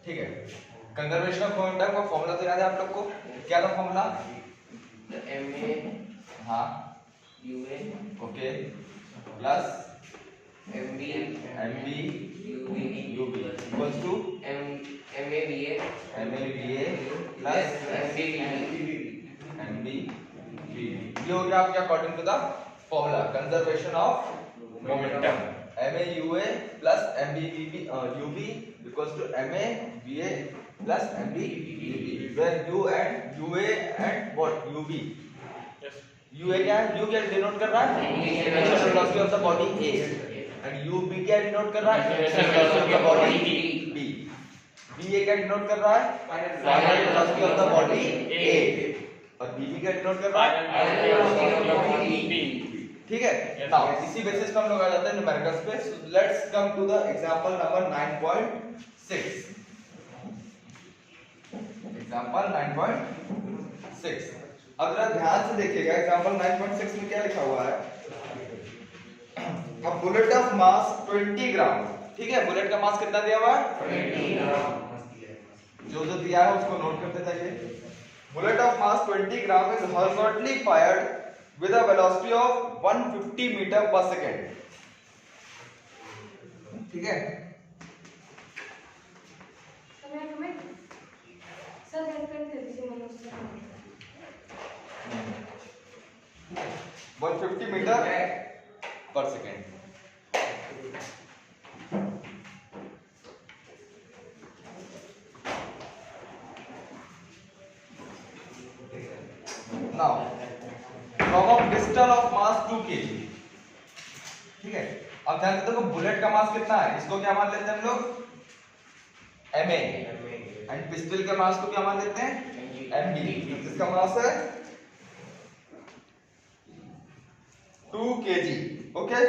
ठीक है। Conservation of momentum का फॉर्मूला तो याद है आप लोग को, क्या था फॉर्मूला? MA हाँ UA okay plus MB MB UB equals to MA BA plus MB MB ये हो गया आपके according to the formula conservation of momentum. MA UA plus MB UB equals to MA BA plus MB UB where U and UA and what UB UA क्या है? U क्या denote कर रहा है? Initial velocity of the body A and UB क्या denote कर रहा है? Initial velocity of the body B। BA क्या डिनोट कर रहा है? Final velocity of the body A और BB क्या डिनोट कर रहा है? ठीक है। नाउ इसी बेसिस पे हम लोग आ जाते हैं न्यूमेरिकल्स पे। So let's come to the example number 9.6। Example 9.6 अब जरा ध्यान से देखिएगा, एग्जांपल 9.6 में क्या लिखा हुआ है? अ बुलेट ऑफ मास 20 ग्राम। ठीक है, बुलेट का मास कितना दिया हुआ है? 20 ग्राम। जो दिया है उसको नोट करते जाइए। Bullet of mass 20 gram is horizontally fired with a velocity of 150 meter per second। ठीक है, सर हेल्प कर दीजिए मनोज सर। 150 मीटर पर second. Now from a pistol of mass 2 kg। ठीक है, अब ध्यान से देखो बुलेट का मास कितना है, इसको क्या मान लेते हैं हम लोग? ma एंड पिस्टल के मास को क्या मान लेते हैं? mb। इसका मास है 2 kg। Okay,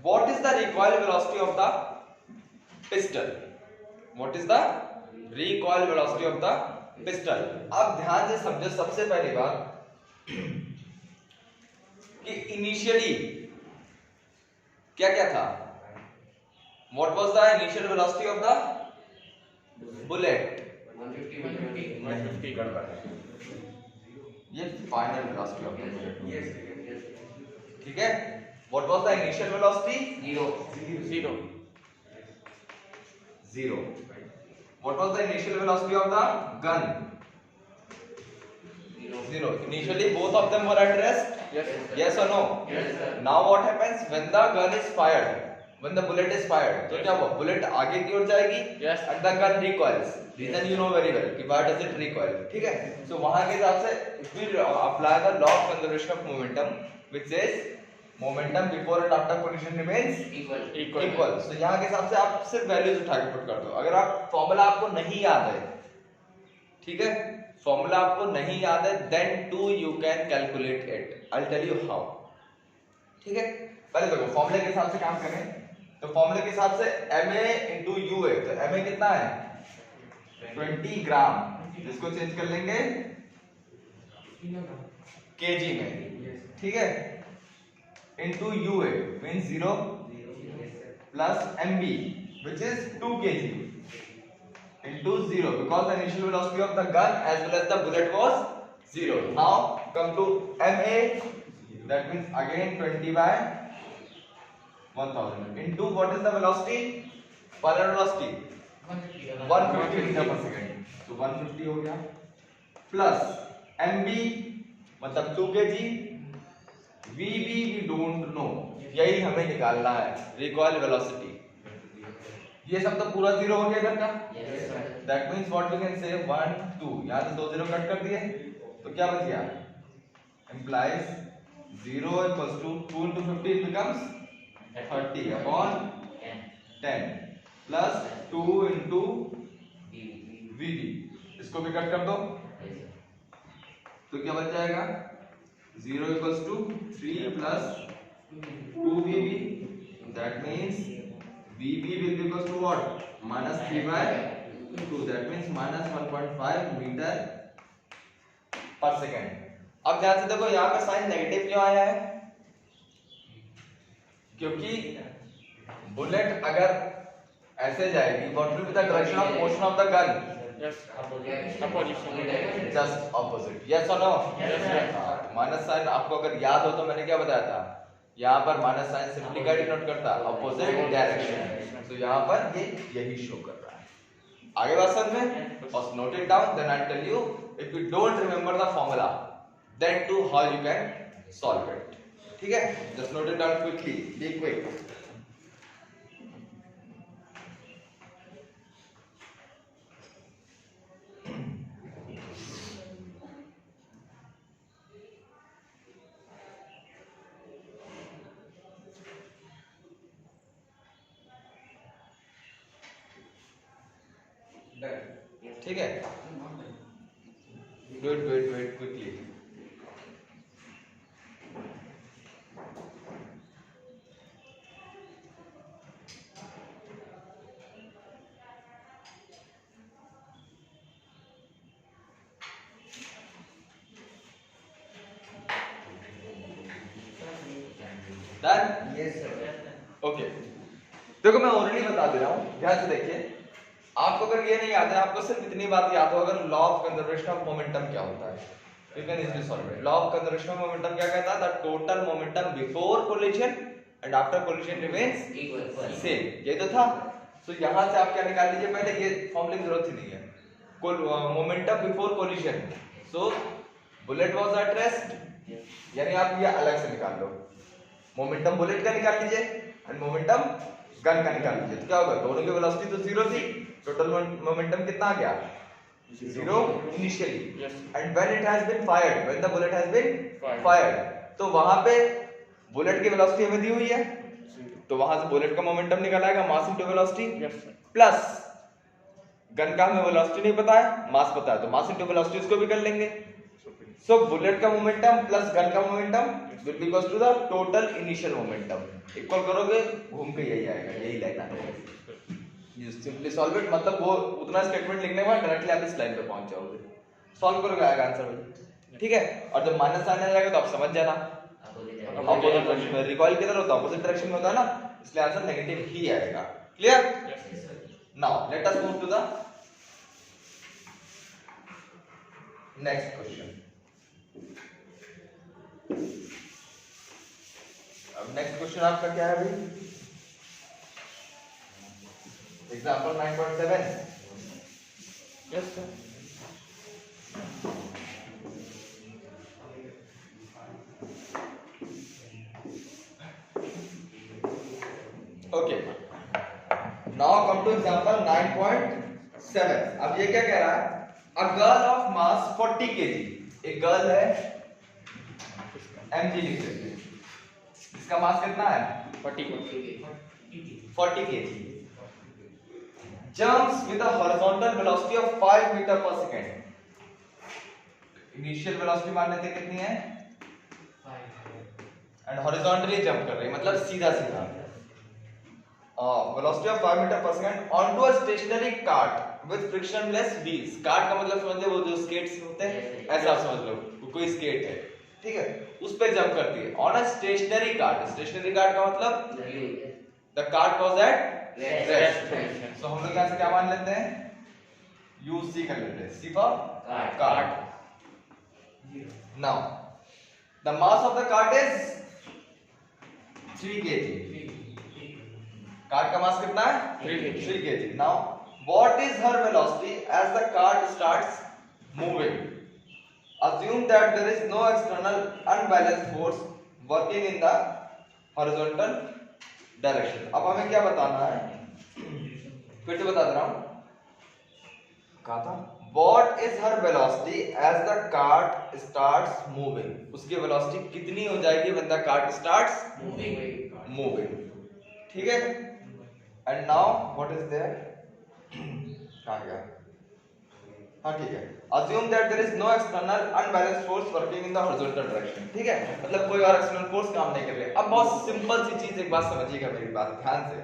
what is the recoil velocity of the pistol? What is the recoil velocity of the pistol? अब ध्यान से समझो सबसे पहली बात कि इनिशियली क्या क्या था? What was the initial velocity of the bullet? 150 गड़बड़ है, ये final velocity of the bullet. ठीक है, what was the initial velocity? 0 0। What was the initial velocity of the gun? 0। Initially both of them were at rest? Yes or no? Yes sir। Now what happens when the gun is fired? When the bullet is fired, तो क्या हुआ? Bullet आगे की ओर जाएगी Yes। and the gun recoils। Reason you know very well कि why does it recoil? ठीक है, so वहां के हिसाब से if we apply the law of conservation of momentum which says momentum before and after collision remains equal। so यहाँ के हिसाब से आप सिर्फ वैल्यूज उठा के पुट कर दो। अगर आप फॉर्मूला आपको नहीं याद है, ठीक है, फॉर्मूला आपको नहीं याद है, then too you can calculate it. I will tell you how. ठीक है, पहले देखो फॉर्मूले के हिसाब से काम करें तो फॉर्मूले के हिसाब से MA into UA, तो MA कितना है? 20 ग्राम। इसको चेंज कर लेंगे केजी में। ठीक है, into UA means 0 plus MB which is 2 kg into 0 because the initial velocity of the gun as well as the bullet was 0। Now come to MA, that means again 20 by 1000 into what is the velocity? Final velocity 150 meter per second। so 150 हो गया plus MB मतलब 2 kg, VB we don't know, यही हमें निकालना है recoil velocity. ये सब तो पूरा 0 हो गया इधर का। That means what we can say 1 2, यहाँ से 2 0 कट कर दिए तो क्या बच गया? Implies 0 equals to 2 into 50 it becomes 30 upon 10 plus 2 into VB। इसको भी कट कर दो तो क्या बच जाएगा? 0 equals to 3 plus 2 VB। That means VB will be equals to what? Minus 3 by 2। That means minus 1.5 meter per second। अब ध्यान से देखो यहाँ पे साइन नेगेटिव क्यों आया है? क्योंकि बुलेट अगर ऐसे जाएगी, what will be the direction of motion of the gun? Yes. Opposition. Just opposite. Yes or no? Yes. Minus sign आपको अगर याद हो तो मैंने क्या बताया था, यहाँ पर माइनस साइन सिंपली क्या डिनोट करता है, अपोजिट डायरेक्शन। तो यहाँ पर ये यही शो कर रहा है। आगे बात समझ में? First note it down, then I tell you if you don't remember the formula then too how you can solve it. ठीक है, just note it down quickly, be quick. ठीक है, do it quickly. Done? Yes, sir. Okay, देखो मैं already बता दे रहा हूं, ध्यान से देखिए। आपको अगर ये नहीं याद है, आपको सिर्फ इतनी बात याद हो अगर law of conservation of momentum क्या होता है, you can easily solve it. Law of conservation of momentum क्या कहता है? The total momentum before collision and after collision remains Equal. Same. ये तो था। तो यहां से आप क्या निकाल लीजिए, पहले ये फॉर्मूले की जरूरत ही नहीं है। Momentum before collision, so bullet was at rest, यानी आप ये अलग से निकाल लो। मोमेंटम बुलेट का निकाल लीजिए एंड मोमेंटम गन का निकाल लीजिए, तो क्या होगा? दोनों की वेलोसिटी तो जीरो थी, टोटल मोमेंटम कितना आ गया? Zero initially. Yes. And when it has been fired, when the bullet has been Fired. Fired, तो वहां पे बुलेट की वेलोसिटी हमें दी हुई है, तो वहां से बुलेट का मोमेंटम निकल आएगा, mass into velocity, Yes, sir. Plus gun का हमें वेलोसिटी नहीं पता है, मास पता है, तो मास इनटू वेलोसिटी इसको भी कर लेंगे। सो बुलेट का मोमेंटम प्लस गन का momentum will be equal to the total initial momentum. Equal करोगे घूम के यही आएगा, यही लाइन आएगा। यू सिंपली सॉल्व इट, मतलब वो उतना स्टेटमेंट लिखने के बाद डायरेक्टली आप इस लाइन पे पहुंच जाओगे, सॉल्व करोगे आएगा आंसर भाई। ठीक है, और जब माइनस साइन आ जाएगा तो आप समझ जाना अपोजिट डायरेक्शन में, रिकॉइल किधर होता है? अपोजिट डायरेक्शन में होता है ना, इसलिए आंसर नेगेटिव ही आएगा। Clear? Yes, sir. Now let us move to the next question. अब नेक्स्ट क्वेश्चन आपका क्या है भाई? Example 9.7। Yes, sir. Okay, now come to example 9.7। अब ये क्या कह रहा है? A girl of mass 40 kg, एक गर्ल है mg लिख लेते हैं, इसका मास कितना है? 40. 40 kg, jumps with a horizontal velocity of 5 meter per second। Initial velocity मान लेते हैं कितनी है, एंड हॉरिजॉन्टली जंप कर रही है, मतलब सीधा सीधा। वेलोसिटी ऑफ 5 मीटर पर second on to a stationary cart with frictionless wheels. Cart का मतलब समझ लो वो जो स्केट्स होते हैं, ऐसा समझ लो कोई स्केट है, ठीक है, उस पे जंप करती है on a stationary cart. Stationary cart का मतलब the cart was at rest. So हम लोग यहां से क्या मान लेते हैं? यूसी कर लेते हैं, C for cart. Now the mass of the cart is 3 kg। Cart का मास कितना है? 3 kg। Now what is her velocity as the cart starts moving? Assume that there is no external unbalanced force working in the horizontal direction। अब हमें क्या बताना है? फिर से बता दे रहा हूं, कहा था What is her velocity as the cart starts moving? उसकी वेलोसिटी कितनी हो जाएगी when the cart starts moving? ठीक है, and now what is there? कहाँ गया? हाँ ठीक है, assume that there is no external unbalanced force working in the horizontal direction। ठीक है, मतलब कोई और external force काम नहीं कर रही। अब बहुत सिंपल सी चीज, एक बात समझिएगा मेरी बात ध्यान से।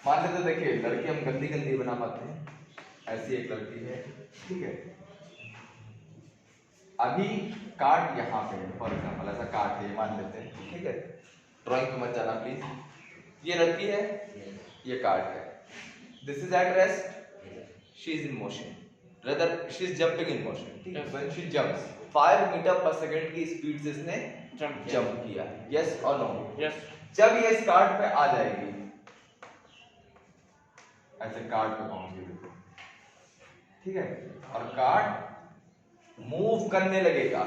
मान लेते देखिए लड़की हम गंदी गंदी बना पाते हैं, ऐसी एक लड़की है, ठीक है, अभी कार्ट यहाँ पे है, फॉर एग्जाम्पल ऐसा कार्ट है मान लेते हैं, ठीक है, ड्राइंग पे मत जाना प्लीज। ये लड़की है, ये कार्ट है, this is at rest, she is in motion, rather she is jumping in motion, ठीक है, व्हेन शी जंप्स 5 मीटर पर सेकंड की स्पीड से इसने जंप किया, यस और नो? यस। जब ये इस कार्ट पे आ जाएगी, ऐसे कार्ट पे पहुंचेगी, ठीक है, और कार्ट मूव करने लगेगा,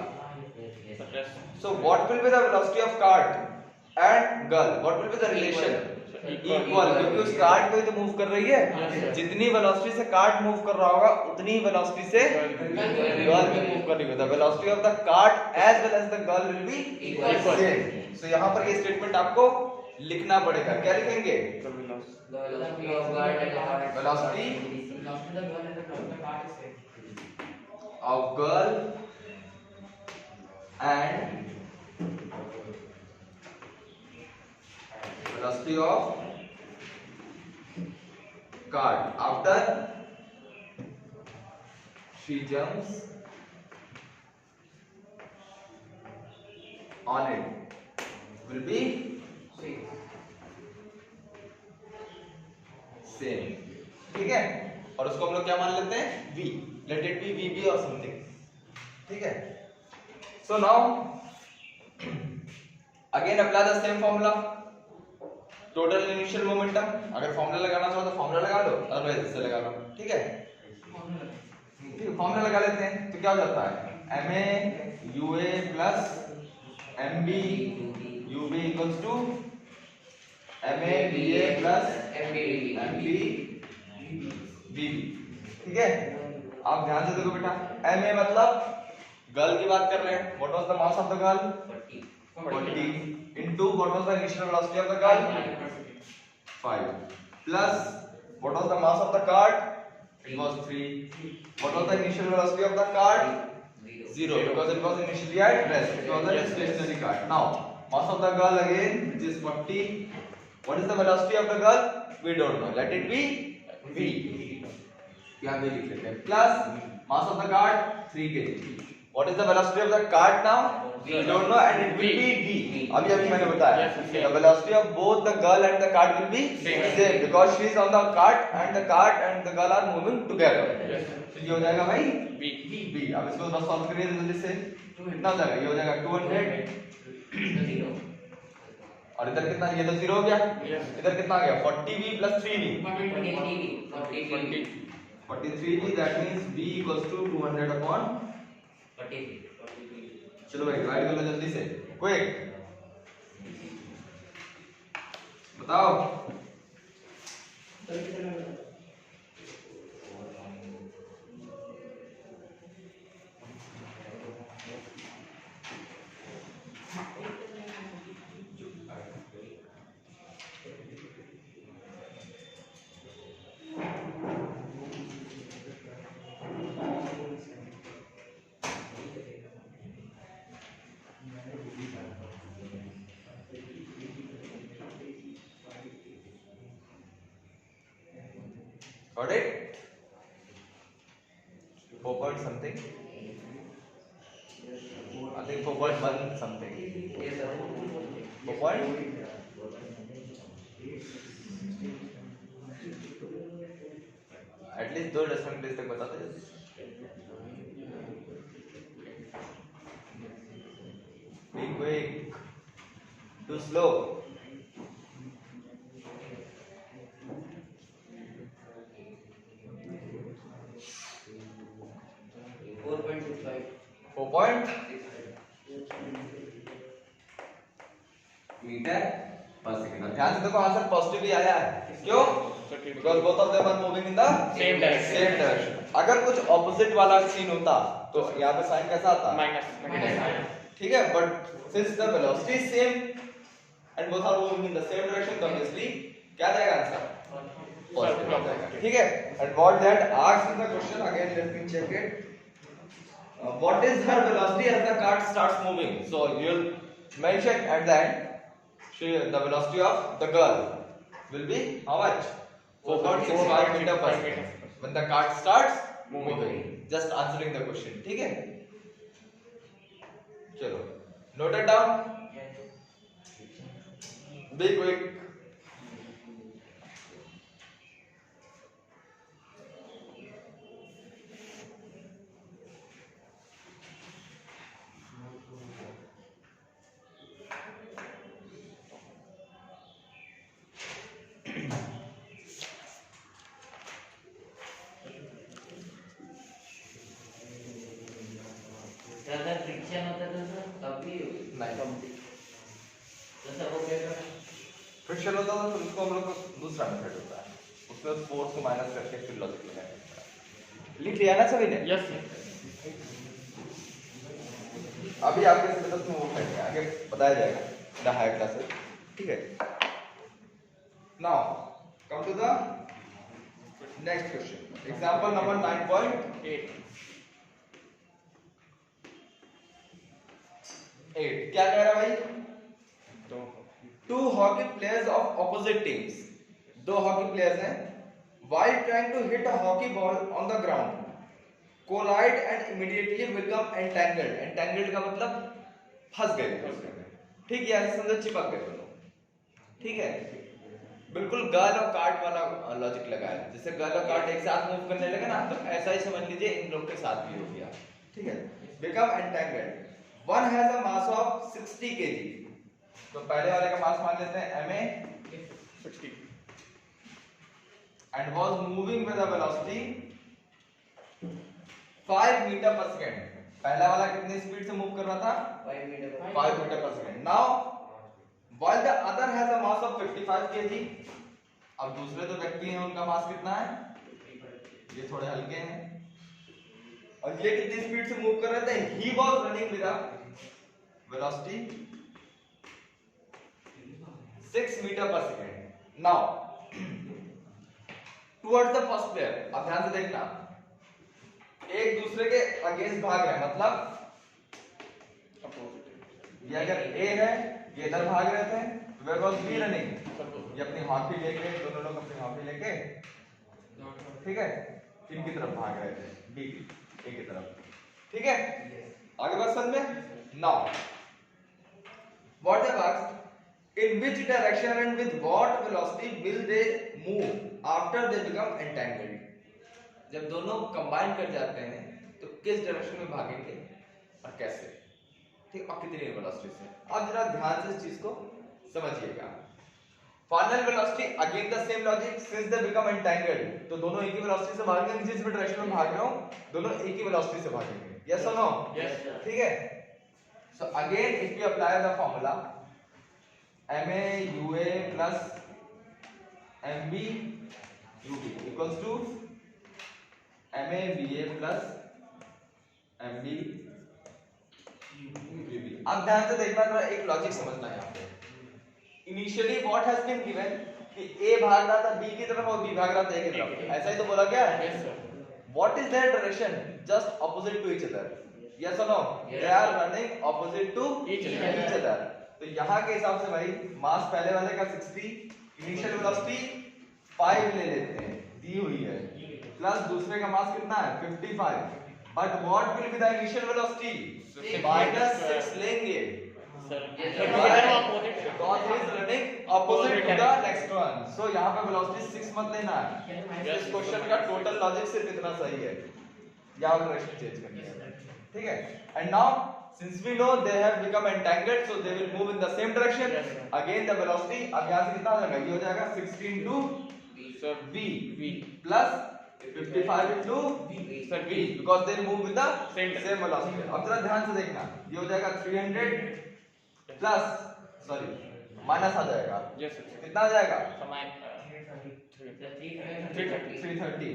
so what will be the velocity of cart and girl, what will be the relation? Equal, क्योंकि उस कार्ट को ही तो मूव कर रही है, जितनी वेलोसिटी से कार्ट मूव कर रहा होगा उतनी ही वेलोसिटी से गर्ल भी मूव कर रही होगी, the velocity of the cart as well as the girl will be equal. so यहाँ पर ये स्टेटमेंट आपको लिखना पड़ेगा, क्या लिखेंगे? velocity of girl and velocity of cart after she jumps on it will be same, ठीक है, और उसको हम लोग क्या मान लेते हैं? v, let it be vb or something, ठीक है. So now again apply the same formula, total initial momentum, अगर फॉर्मूला लगाना चाहो तो फॉर्मूला लगा लो, अदरवाइज इससे लगा लो, ठीक है, ठीक है, फॉर्मूला लगा लेते हैं तो क्या हो जाता है? ma ua plus mb ub equals to ma ba plus mb bb, ठीक है. आप ध्यान से देखो बेटा, ma मतलब गर्ल की बात कर रहे हैं, what was the mass of the girl? 40 into what was the initial velocity of the girl? 5 plus what was the mass of the cart? It was 3. What was the initial velocity of the cart? 0, because it was initially at rest, it was a stationary cart. Now mass of the girl again, which is 40. What is the velocity of the girl? We don't know, let it be v, यहाँ पे लिख लेते हैं, plus mass of the cart 3 kg. What is the velocity of the cart now? We don't know, and it will be v. अभी मैंने बताया, the velocity of both the girl and the cart will be same because she is on the cart and the girl are moving together. तो ये हो जाएगा भाई v. अब इसको बस सॉल्व करिए जल्दी से, कितना हो जाएगा? ये हो जाएगा 200 और इधर कितना? ये तो 0 हो गया, इधर कितना आ गया? 40v plus 3v, 43v, that means v equals to 200 upon 43. चलो भाई डिवाइड कर लो जल्दी से, क्विक बताओ. Got it? 4 point something. I think 4.1 something. 4 point. At least 2 decimal place तक बता दो. Be quick. Too slow. 4.6 metre पर सेकंड. ध्यान से देखो, आंसर पॉजिटिव ही आया है. क्यों? Because both of them are moving in the same direction. अगर कुछ ऑपोजिट वाला सीन होता तो यहाँ पे साइन कैसा आता? माइनस. ठीक है, but since the velocity is same and both are moving in the same direction, तो ऑब्वियसली क्या जाएगा आंसर? पॉजिटिव जाएगा. ठीक है. And what that asks in the question, again let me check it. What is her velocity as the cart starts moving? So you'll mention at the end, the velocity of the girl will be how much? 4.65 meter per second when the cart starts moving. Just answering the question. ठीक है? चलो, note it down. Be quick. Friction होता था sir तभी नहीं तो sir वो क्या करना फ्रिक्शन होता है तो उसको हम लोग को दूसरा मेथड होता है, उसमें फोर्स को माइनस करके फिर लॉजिक लगाएंगे। लिख लिया ना सभी ने? यस सर अभी आपके सिलेबस में वो करेंगे, आगे बताया जाएगा द हायर क्लासेस, ठीक है। Now come to the next question, example number 9.8 क्या कह रहा है भाई? तो two hockey players of opposite teams, दो हॉकी प्लेयर्स हैं, while trying to hit a hockey ball on the ground collide and immediately become entangled, entangled का मतलब फंस गए, ठीक है, ऐसे समझो चिपक गए दोनों, ठीक है। बिल्कुल गर्ल और कार्ड वाला लॉजिक लगाया, जैसे गर्ल और कार्ड एक साथ मूव करने लगे ना, तो ऐसा ही समझ लीजिए इन लोग के साथ भी हो गया, ठीक है। become entangled, one has a mass of 60 kg, तो पहले वाले का मास मान लेते हैं ma 60 and was moving with a velocity 5 metre पर सेकंड, पहला वाला कितनी स्पीड से मूव कर रहा था? 5 मीटर 5 मीटर पर second. Now while the other has a mass of 55 kg, अब दूसरे जो व्यक्ति हैं उनका मास कितना है? ये थोड़े हल्के हैं, और ये कितनी स्पीड से मूव कर रहे थे? he was running with a velocity 6 metre पर second. Now towards the first player, अब ध्यान से देखना, एक दूसरे के अगेंस्ट भाग रहे हैं, मतलब अपोजिट ये अगर ए है, ये इधर भाग रहे थे, वेयर वाज बी रनिंग, ये अपनी हॉकी लेके, दोनों लोग अपनी हॉकी लेके, ठीक है, इनकी तरफ भाग रहे थे, बी ए की तरफ, ठीक है। आगे बात समझ में? Now what they asked, in which direction and with what velocity will they move after they become entangled, जब दोनों कंबाइन कर जाते हैं तो किस डायरेक्शन में भागेंगे और कैसे, ठीक, और कितनी वेलोसिटी से। अब जरा ध्यान से इस चीज को समझिएगा। Final velocity again the same logic, since they become entangled, तो दोनों एक ही वेलोसिटी से भागेंगे, जिस भी डायरेक्शन में भाग रहे हो दोनों एक ही वेलोसिटी से भागेंगे, यस और नो? यस सर ठीक है। So again if we apply the formula ma ua plus mb ub equals to ma ba plus mb ub। अब ध्यान से देखना, थोड़ा एक लॉजिक समझना है यहाँ पे। Initially what has been given कि a भाग रहा था b की तरफ और b भाग रहा था a की तरफ, ऐसा ही तो बोला गया है। Yes sir what is their direction? Just opposite to each other, yes और no? They are running opposite to Each each other। Other. तो यहाँ के हिसाब से भाई मास पहले वाले का 60, इनिशियल वेलोसिटी 5 ले लेते हैं, दी हुई है, प्लस दूसरे का मास कितना है? 55, but what will be the initial velocity? -6 लेंगे, sir because he is running opposite to the next one, so यहाँ पे वेलोसिटी 6 मत लेना है। इस क्वेश्चन का टोटल लॉजिक सिर्फ इतना सही है, यहाँ डायरेक्शन चेंज करनी है, ठीक है। And now since we know they have become entangled, so they will move in the same direction, Yes, sir. again the velocity, अब यहाँ से कितना हो जाएगा? ये हो जाएगा 16 into sir v v plus 55 into sir v, because they move with the Same same velocity। अब जरा ध्यान से देखना, ये हो जाएगा 300 प्लस सॉरी माइनस आ जाएगा, यस सर कितना आ जाएगा? समान 330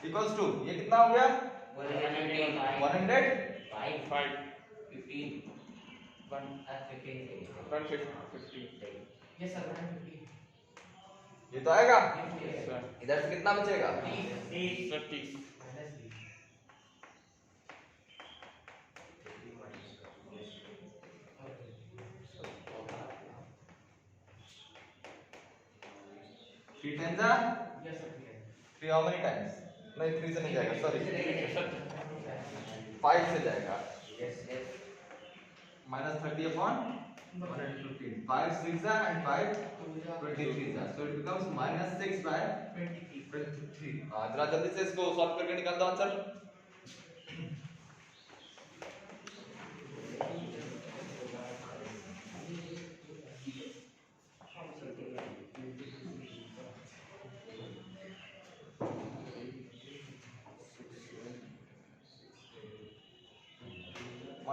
equals to, ये कितना हो गया? 100 5 15 1 15 150 yes sir 150 ये तो आएगा, सर इधर से कितना बचेगा? 30 3 times are yes sir 3, how many times? नहीं 3 से नहीं जाएगा, सॉरी 5 से जाएगा, yes yes -30 upon 115, 5 6 are and 5 23 are, so it becomes -6 by 23। हाँ जरा जल्दी से इसको सॉल्व करके निकाल दो आंसर।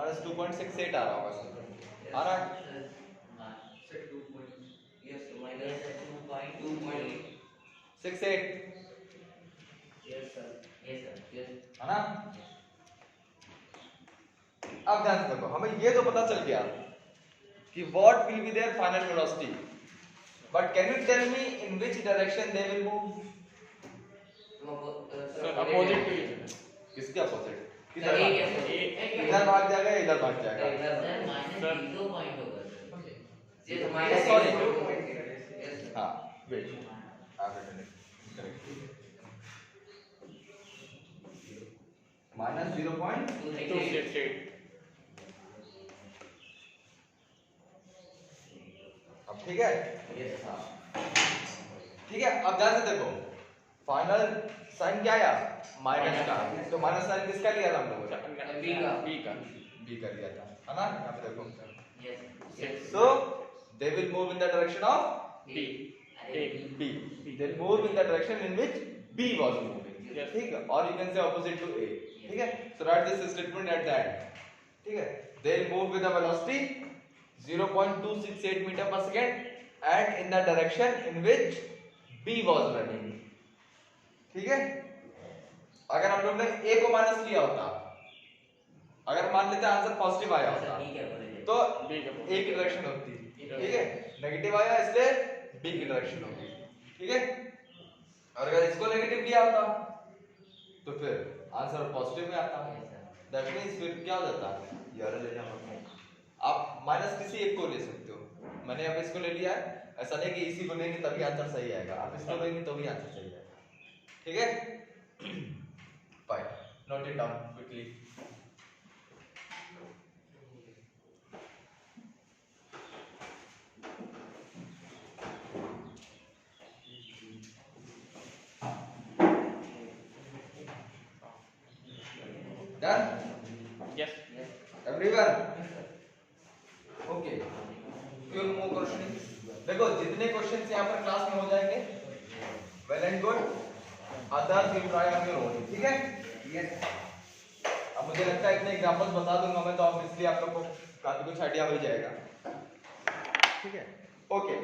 माइनस 2.68 आ रहा होगा इसमें। आ रहा है Sir, 2 point. Yes, sir. Minus 2.2.8. 68 Yes, sir. Yes, sir. Yes. है ना। अब ध्यान से देखो, हमें ये तो पता चल गया कि what will be their final velocity, but can you tell me in which direction they will move? Sir opposite to each किसके अपोजिट? किधर Sir, भाग एक जाएगा? है, इधर भाग जाएगा, इधर भाग जाएगा। Sir, minus Sir. 0 point होगा, sir. Yes, Yes, minus sorry. 0 point. Yes, sir. हाँ वेट माइनस 0.268। 268 अब ठीक है। Yes. हाँ ठीक है। अब ध्यान से देखो, फाइनल साइन क्या आया? माइनस का। तो माइनस साइन किसका लिया था हम लोगों ने? बी का बी का लिया था, है ना। यहाँ पे देखो, Yes. so they will move in the direction of B B. They'll move in the direction in which B was moving. Yes. ठीक है। और you can say opposite to A. ठीक है। So write this statement at the end. ठीक है। They'll move with a velocity 0.268 meter per second and in the direction in which B was running. ठीक है। अगर हम लोग ने A को माइनस लिया होता, अगर मान लेते आंसर पॉजिटिव आया होता, तो बी का A की डायरेक्शन होती। ठीक है। नेगेटिव आया इसलिए B की डायरेक्शन होगी। ठीक है। और अगर इसको नेगेटिव लिया होता तो फिर आंसर पॉजिटिव में आता। दैट मींस फिर क्या हो जाता? ये वाला लेना पड़ता। आप माइनस किसी एक को ले सकते हो। मैंने अब इसको ले लिया है, ऐसा नहीं कि इसी को लेंगे तभी आंसर सही आएगा, आप इसको लेंगे तो भी आंसर सही आएगा। ठीक है। Fine, note it down quickly. Done? Yes Everyone? Okay. Few more questions. देखो जितने क्वेश्चंस यहाँ पर क्लास में हो जाएंगे, well and good. Others you try on your own. ठीक है? Yes. अब मुझे लगता है इतने एग्जांपल्स बता दूंगा मैं तो ऑब्वियसली आप लोग को काफी कुछ आइडिया हो जाएगा। ठीक है? Okay.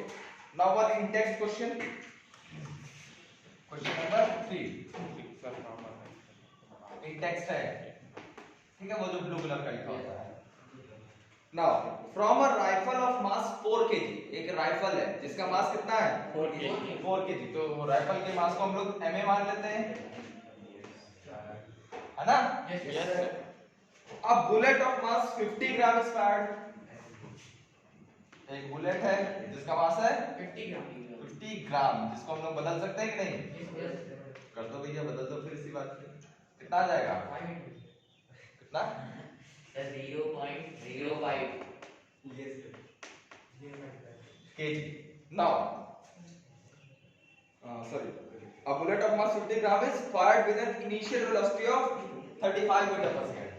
Now one in text question. Question number 3. एक टेक्स्ट है, ठीक है, वो जो ब्लू कलर का लिखा होता है। Now from a rifle of mass 4 kg, एक राइफल है जिसका मास कितना है? 4 kg। 4 kg। तो राइफल के मास को हम लोग ma मान लेते हैं, है ना। यस अब bullet of mass 50 gram is fired, एक बुलेट है जिसका मास है 50 ग्राम, जिसको हम लोग बदल सकते हैं कि नहीं? कर दो भैया, बदल दो फिर इसी बात पे। कितना आ जाएगा? कितना? 0.05. kg. Now, sorry. A bullet of mass 50 gram is fired with an initial velocity of 35 meter per second.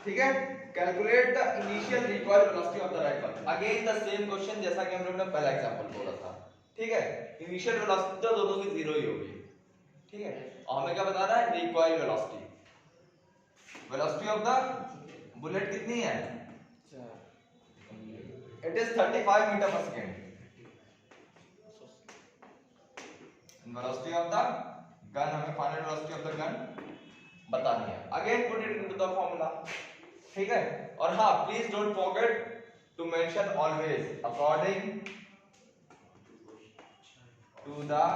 ठीक है? Calculate the initial recoil velocity of the rifle. Again the same question जैसा कि हम लोग ने पहला एग्जांपल बोला था। ठीक है? Initial velocity तो दोनों की जीरो ही होगी। ठीक है? और हमें क्या बताना है? Recoil velocity. Velocity of the bullet कितनी है? It is 35 meter per second. Velocity of the gun, हमें final velocity of the gun बतानी है। Again put it into the formula. ठीक है? और हाँ, please don't forget to mention always according to the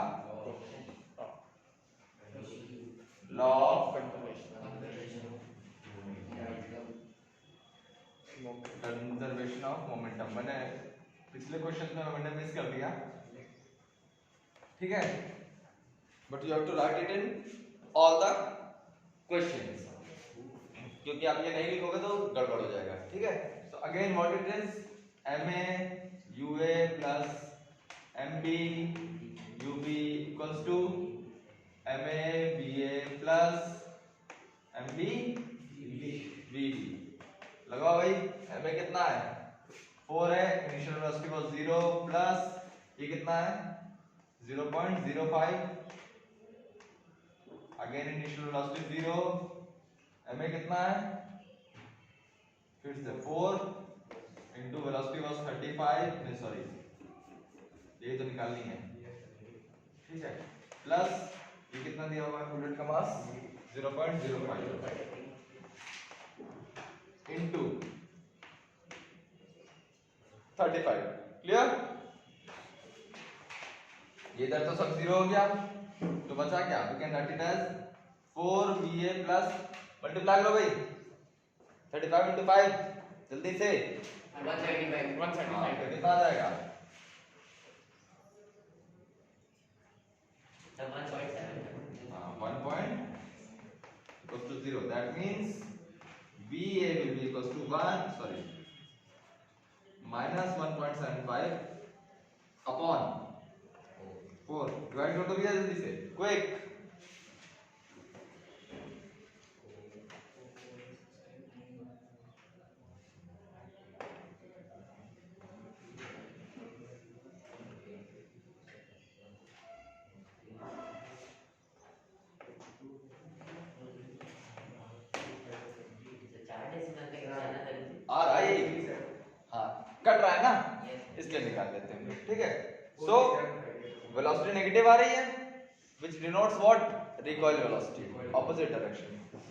law of conservation of momentum. मैंने पिछले question में मैंने मिस कर दिया। ठीक है, but you have to write it in all the questions, क्योंकि आप ये नहीं लिखोगे तो गड़बड़ हो जाएगा। ठीक है, so again what it is, ma ua plus mb ub equals to ma ba plus mb vb। लगाओ भाई, ma कितना है? 4 है, इनिशियल वेलोसिटी वाज 0 प्लस ये कितना है? 0.05, अगेन इनिशियल वेलोसिटी 0, ma कितना है? फिर से 4 into velocity was 35, नहीं सॉरी ये तो निकालनी है, ठीक है, प्लस ये कितना दिया हुआ है बुलेट का मास 0.05 into 35, क्लियर। ये इधर तो सब जीरो हो गया, तो बचा क्या, we can write it as 4va plus multiply करो भाई 35 into 5 जल्दी से 135 हाँ, 135 तो कितना आ जाएगा तो 1.7 1 point equals to 0, that means va will be equals to 1 sorry minus 1.75 upon 4, divide कर दो भैया जल्दी से क्विक, तो 4 डेसिमल तक जाना जरूरी आ रहा है हाँ कट रहा है ना, Yes. इसलिए निकाल लेते हैं, ठीक है। सो वेलोसिटी नेगेटिव आ रही है which denotes what, recoil velocity, opposite direction,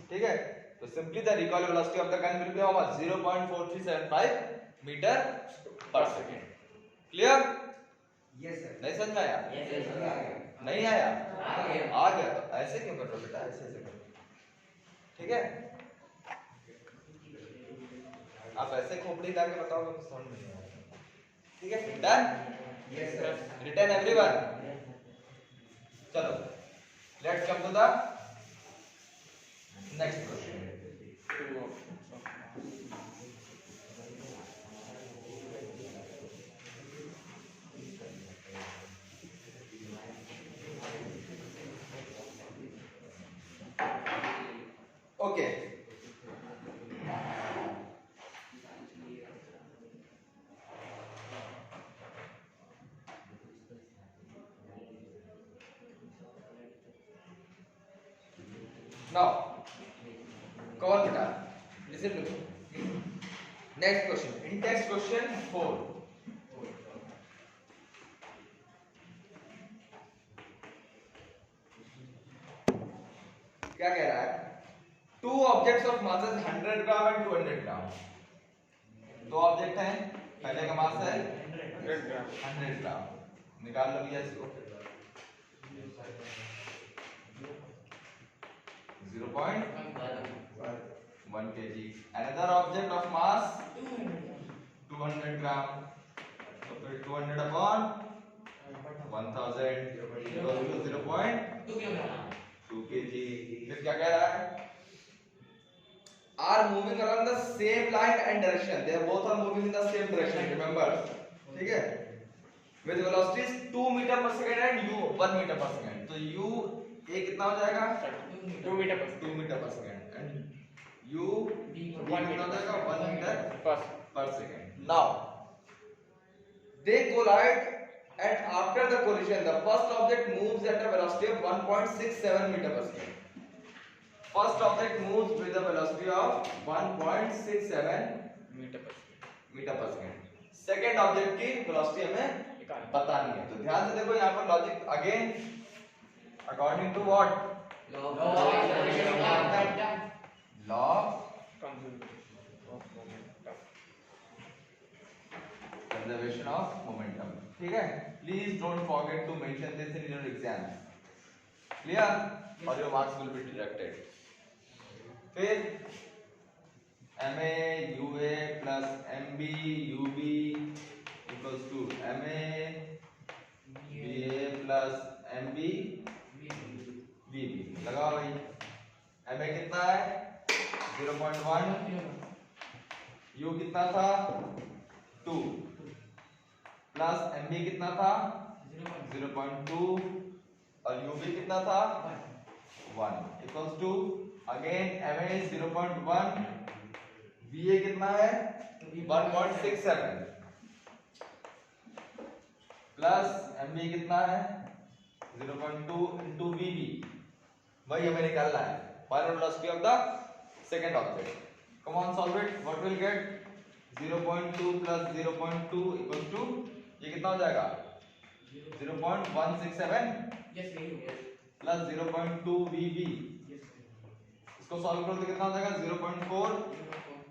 ठीक है। तो simply the recoil velocity of the gun will be how much, 0.4375 metre पर सेकंड, क्लियर। Yes sir. नहीं समझ में आया, Yes, yes, yes. नहीं आया, आ गया। आ गया, तो ऐसे क्यों कर रहे हो बेटा, ऐसे ऐसे करो, ठीक है। आप ऐसे खोपड़ी डाल के बताओगे तो समझ में नहीं आएगा, ठीक है, done, yes sir. Return everyone. चलो let's come to the next question. Okay now come on beta, listen to me, next question, in text question 4 क्या कह रहा है, two objects of masses 100 gram and 200 ग्राम, दो ऑब्जेक्ट हैं, पहले का मास है 100 ग्राम 100 ग्राम, निकाल लो भैया इसको 0.1 kg, another object of mass 200 gram, so फिर 200 upon 1000 equals to 0.2 kg। फिर क्या कह रहा है, are moving along the same line and direction, they both are moving in the same direction, remember, ठीक है, with velocities 2 meter per second and u 1 meter per second, तो u a कितना हो जाएगा 2 मीटर पर 2 meter per second and u b कितना 1 हो जाएगा 1 meter बस per second। Now they collide and after the collision the first object moves at a velocity of 1.67 meter per second, first object moves with a velocity of 1.67 metre पर meter per second, second object की velocity हमें निकाल बतानी है, तो ध्यान से देखो यहाँ पर logic again according to what, law conservation of momentum, ठीक है। Please don't forget to mention this in your exam, clear, और your marks will be deducted. फिर ma ua plus mb ub equals to ma ba plus mb vb, लगाओ भाई, ma कितना है 0.1, u कितना था 2 प्लस mb कितना था 0.2 और ub कितना था 1 equals to again ma is 0.1, va कितना है 1.67 प्लस mb कितना है 0.2 into vb, वही हमें निकालना है, final velocity of the second object. Come on, solve it. What will get? 0.2 plus 0.2 equals to, ये कितना हो जाएगा? 0.167 Yes, yes. plus 0.2 VB. इसको सॉल्व करो तो कितना हो जाएगा? 0.4.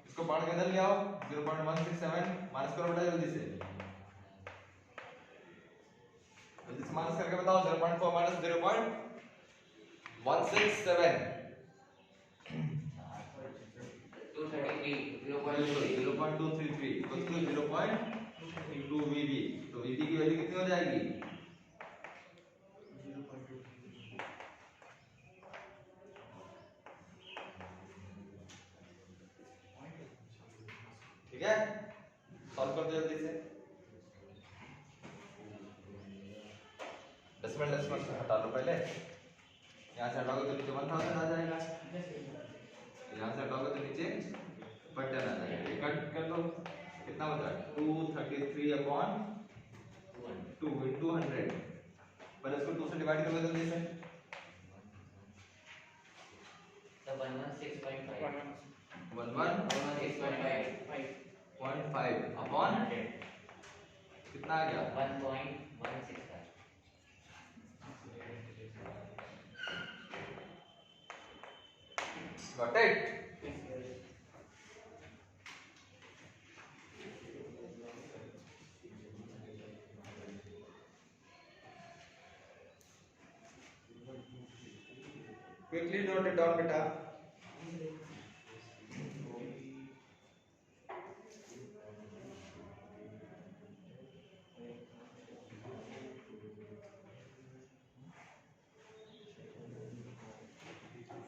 इसको पढ़ के इधर ले आओ. 0.167 माइनस करो बेटा जल्दी से. जल्दी से माइनस करके बताओ. 0.4 माइनस 0.167. 233. 0.233 equals to 0.2 VB. तो VB की वैल्यू कितनी हो जाएगी? ठीक है, सॉल्व कर दो जल्दी से. डेसिमल हटा लो पहले. यहाँ से हटाओगे तो नीचे 1000 आ जाएगा. यहाँ से हटाओगे तो नीचे बटन आ जाएगा. कट कर लो. कितना बचा? 233 अपॉन 2 into 100. पहले इसको 2 से डिवाइड करोगे जल्दी से. So 116.5. 11.5 अपॉन कितना आ गया? 1.165. Got it? Quickly note it down, beta.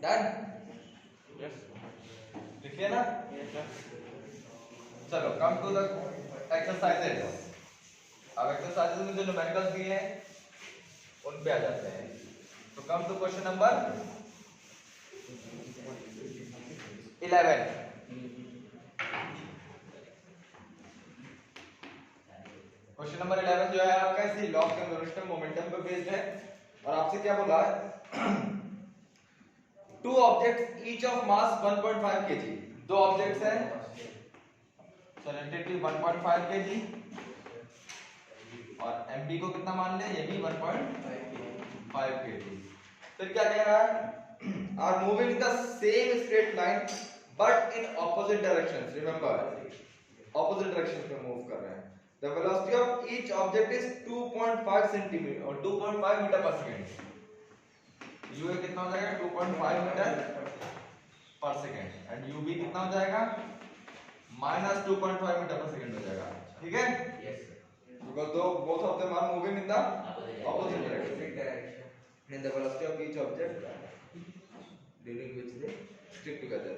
Done? Yes. लिखिए ना. चलो कम टू द एक्सरसाइजेस. अब एक्सरसाइजेस में जो न्यूमेरिकल्स दिए हैं उन पे आ जाते हैं. तो come to question number 11. Question number 11 जो है आपका इसी लॉ ऑफ कंजर्वेशन मोमेंटम पे बेस्ड है. और आपसे क्या बोला है? Two objects each of mass 1.5 kg. दो ऑब्जेक्ट्स हैं, सॉलिडिटी 1.5 kg और mb को कितना मान ले? ये भी 1.5 kg. फिर क्या कह रहा है? Are moving the same straight line but in opposite directions. Remember, opposite directions में मूव कर रहे हैं. The velocity of each object is 2.5 centimetre और 2.5 मीटर पर सेकंड. u कितना हो जाएगा? 2.5 मीटर पर सेकंड. एंड ub कितना हो जाएगा? माइनस 2.5 मीटर पर सेकंड हो जाएगा. ठीक है? Yes, sir. बिकॉज़ दो both of them are moving in the Opposite opposite direction. direction. And the velocity of each object during which they stick together.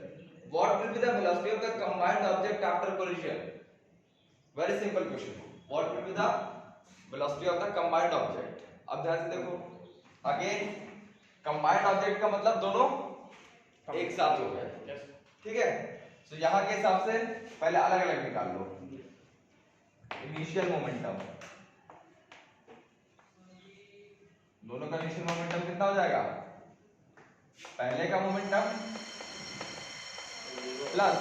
What will be the velocity of the combined object after collision? Very simple question. What will be the velocity of the combined object? अब ध्यान से देखो. Again, combined object का मतलब दोनों एक साथ हो गए. Yes. ठीक है? तो यहाँ के हिसाब से पहले अलग अलग निकाल लो. इनिशियल मोमेंटम, दोनों का इनिशियल मोमेंटम कितना हो जाएगा? पहले का मोमेंटम प्लस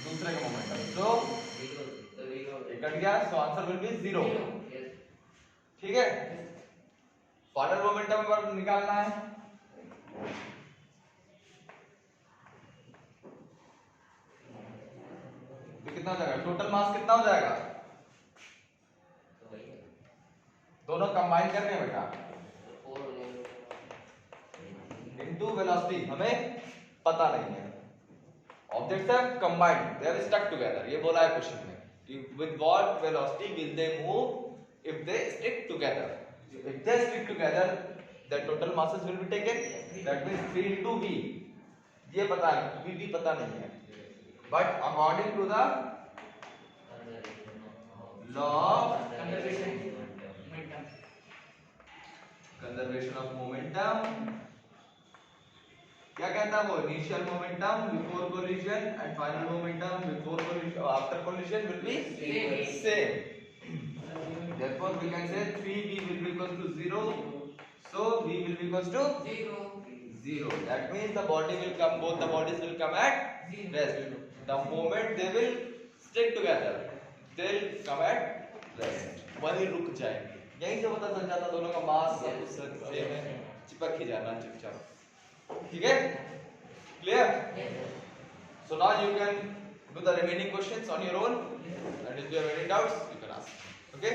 दूसरे का मोमेंटम. तो ये कट गया. So answer will be 0. Yes. ठीक है? फाइनल मोमेंटम पर निकालना है. तो कितना हो जाएगा? टोटल मास कितना हो जाएगा? तो वही है. दोनों कंबाइन करने हैं बेटा. तो 4 हो जाएगा. इनटू वेलोसिटी हमें पता नहीं है. Objects are combined, they are stuck together. ये बोला है क्वेश्चन में. With what velocity will they move if they stick together? If they stick together the total masses will be taken. That means 3 into v. ये पता है, v भी पता नहीं है. But according to the law of conservation of momentum, क्या कहता है वो? Initial momentum before collision and final momentum before collision after collision will be same. Therefore we can say 3v will be equal to 0. So v will be equal to 0. That means the body will come, both the bodies will come at rest. The moment they will stick together, they'll come at rest. वहीं रुक जाएंगे. यहीं से पता चल जाता दोनों का मास सब कुछ सेम है, चिपक ही जाना चुपचाप. ठीक है? Clear? So now you can do the remaining questions on your own, and if you have any doubts, you can ask. Okay?